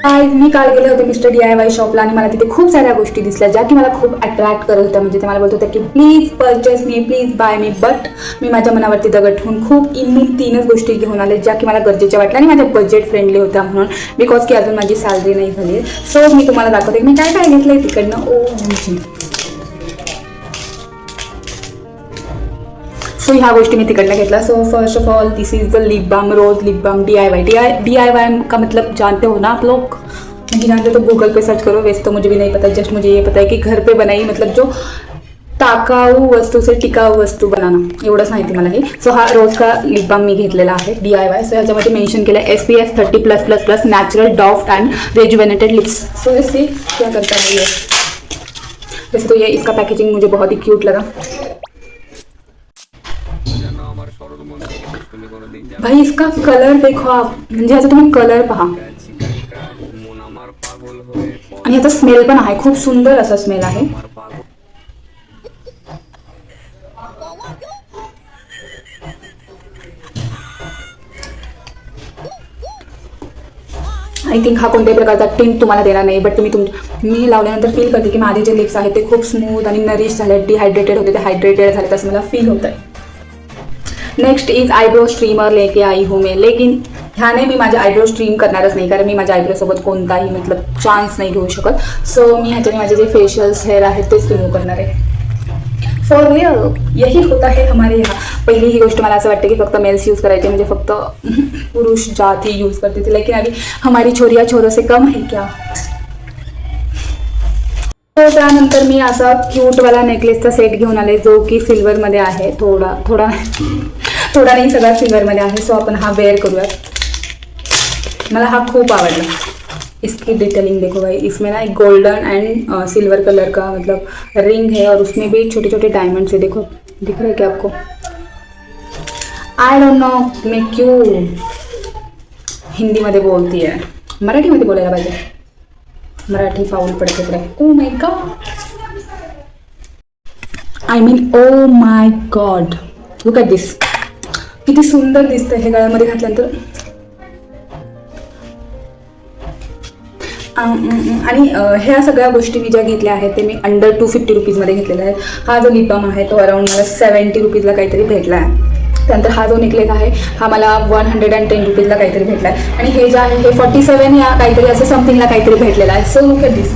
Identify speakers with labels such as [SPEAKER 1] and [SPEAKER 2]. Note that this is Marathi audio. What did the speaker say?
[SPEAKER 1] मी काल गेले होते मिस्टर DIY शॉपला आणि मला तिथे खूप साऱ्या गोष्टी दिसल्या ज्या की मला खूप अट्रॅक्ट करत होत्या. म्हणजे ते मला बोलत होत्या की please purchase me, please buy me. But मी माझ्या मनावरती दगड ठेवून खूप मी 3च गोष्टी घेऊन आले ज्या की मला गरजेच्या वाटल्या आणि माझ्या बजेट फ्रेंडली होत्या म्हणून, बिकॉज की अजून माझी सॅलरी नाही झाली. सो मी तुम्हाला दाखवते मी काय काय घेतलं आहे तिकडनं. सो ह्या गोष्टी मी तिकडनं घेतला. So first of all this is the lip balm, rose lip balm DIY का मतलब जानते हो ना आप लोग? नहीं जानते तो गूगल पे सर्च करो. वैसे तो मुझे भी नहीं पता, जस्ट मुझे ये पता है कि घर पे बनाई मतलब जो टाकाऊ वस्तू से टिकाऊ वस्तू बनाना, एवढंच माहिती मला हे. सो हा रोज का लिप बाम मी घेतलेला आहे DIY. सो ह्याच्यामध्ये मेन्शन केलं आहे SPF 30+++ नॅचरल डॉफ्ट एंड रेजुवेनेटेड लिप्स. सो इससे क्या करता है ये, वैसे तो ये इसका पैकेजिंग मुझे बहुत ही क्यूट लगा. भाई इसका कलर देखो आप, म्हणजे ह्याचा तुम्ही कलर पहा आणि ह्याचा स्मेल पण आहे, खूप सुंदर असा स्मेल आहे. आय थिंक हा कोणत्याही प्रकारचा टिंट तुम्हाला देणार नाही, बट मी लावल्यानंतर फील करते की माझे जे लिप्स आहेत ते खूप स्मूथ आणि नरिश झाले, डिहायड्रेटेड होते ते हायड्रेटेड झाले असं मला फील होत आहे. नेक्स्ट इज आयब्रो स्ट्रीमर लेके आई हूँ मैं, लेकिन ह्याने मी माझे आयब्रो स्ट्रीम करणारच नाही कारण मी माझ्या आयब्रोसोबत कोणताही मतलब चान्स नाही घेऊ शकत. सो मी ह्याच्याने माझे जे फेशियल्स हेअर आहेत तेच रिमूव्ह करणार आहे. फॉर रियल यही होता है हमारे यहाँ. पहिली ही गोष्ट मला असं वाटतं की फक्त मेल्स यूज करायचे, म्हणजे फक्त पुरुष जात ही यूज करते थे, लेकिन अभी हमारी छोरिया छोरों से कम है क्या. तो त्यानंतर मी असा क्यूटवाला नेकलेसचा सेट घेऊन आले जो की सिल्वरमध्ये आहे. थोडा नाही सगळा सिल्वरमध्ये आहे. सो आपण हा वेअर करूयात. मला हा खूप आवडला. इसकी डिटेलिंग देखो भाई, इसमें ना एक गोल्डन एंड सिल्वर कलर का मतलब रिंग है और उसमें भी छोटे छोटे डायमंड्स है. देखो दिख रहा है क्या आपको? आई डोंट नो मैं क्यों हिंदीमध्ये बोलती आहे, मराठीमध्ये बोलायला पाहिजे. मराठी पाऊल पडते पुढे. Oh my God, I mean oh my God, look at this. किती सुंदर दिसतंय हे गळ्यामध्ये घातल्यानंतर. आणि ह्या सगळ्या गोष्टी मी ज्या घेतल्या आहेत ते मी अंडर 250 रुपीजमध्ये घेतलेला आहे. हा जो लिप बाम आहे तो अराउंड मला 70 रुपीजला काहीतरी भेटला आहे. त्यानंतर हा जो नेकलेस आहे हा मला 110 रुपीजला काहीतरी भेटला आहे. आणि हे जे आहे हे 47 या काहीतरी असं समथिंगला काहीतरी भेटलेला आहे. So look at this.